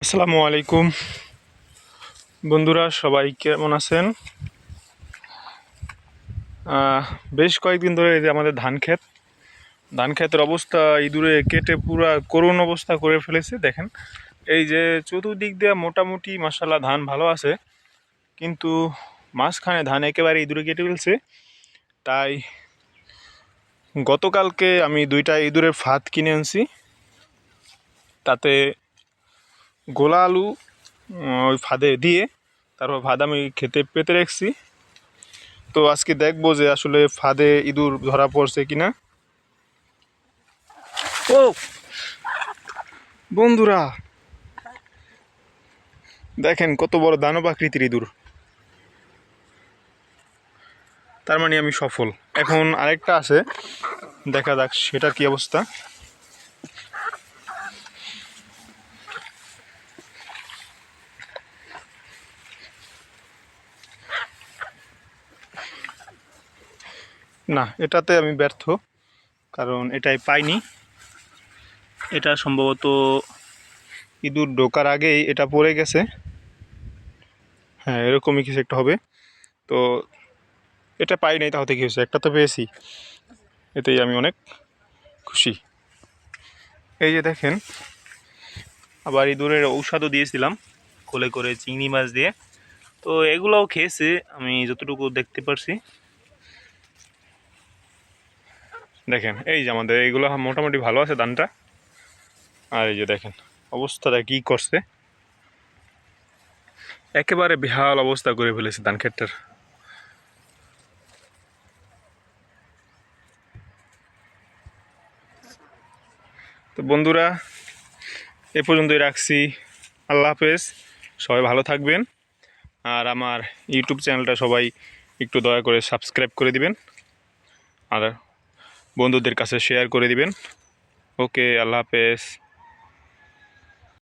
আসসালামু আলাইকুম বন্ধুরা, সবাই কেমন আছেন? বেশ কয়েকদিন ধরে এই যে আমাদের ধান ক্ষেতের অবস্থা ইঁদুরে কেটে পুরা করুণ অবস্থা করে ফেলেছে। দেখেন, এই যে চতুর্দিক দিয়ে মোটামুটি মাশাআল্লাহ ধান ভালো আছে, কিন্তু মাঝখানে ধান একেবারে ইঁদুরে কেটে ফেলছে। তাই গতকালকে আমি 2টা ইঁদুরের ফাঁদ কিনে আনছি, তাতে গোলা আলু ওই ফাঁদে দিয়ে তারপর ভাত আমি খেতে পেতে রাখছি। তো আজকে দেখবো যে আসলে ফাঁদে ইঁদুর ধরা পড়ছে কিনা। ও বন্ধুরা, দেখেন কত বড় দানব আকৃতির ইঁদুর। তার মানে আমি সফল। এখন আরেকটা আছে, দেখা যাক সেটার কি অবস্থা। না, এটাতে আমি ব্যর্থ, কারণ এটাই পাইনি। এটা সম্ভবত ইঁদুর ঢোকার আগেই এটা পড়ে গেছে। হ্যাঁ, এরকমই কিছু একটা হবে। তো এটা পাই নাই, তাহলে কি হয়েছে, একটা তো পেয়েছি, এতেই আমি অনেক খুশি। এই যে দেখেন, আবার ইঁদুরের ঔষধও দিয়েছিলাম কোলে করে চিংড়ি মাছ দিয়ে। তো এগুলোও খেয়েছে আমি যতটুকু দেখতে পারছি। দেখেন, এই যে আমাদের এইগুলো মোটামুটি ভালো আছে ধানটা। আর এই যে দেখেন অবস্থাটা কি করছে, একেবারে বেহাল অবস্থা করে ফেলেছে ধান ক্ষেতটার। তো বন্ধুরা, এ পর্যন্তই রাখছি। আল্লাহ হাফেজ, সবাই ভালো থাকবেন। আর আমার ইউটিউব চ্যানেলটা সবাই একটু দয়া করে সাবস্ক্রাইব করে দিবেন, আর বন্ধুদের কাছে শেয়ার করে দিবেন। ওকে, আল্লাহ হাফেজ।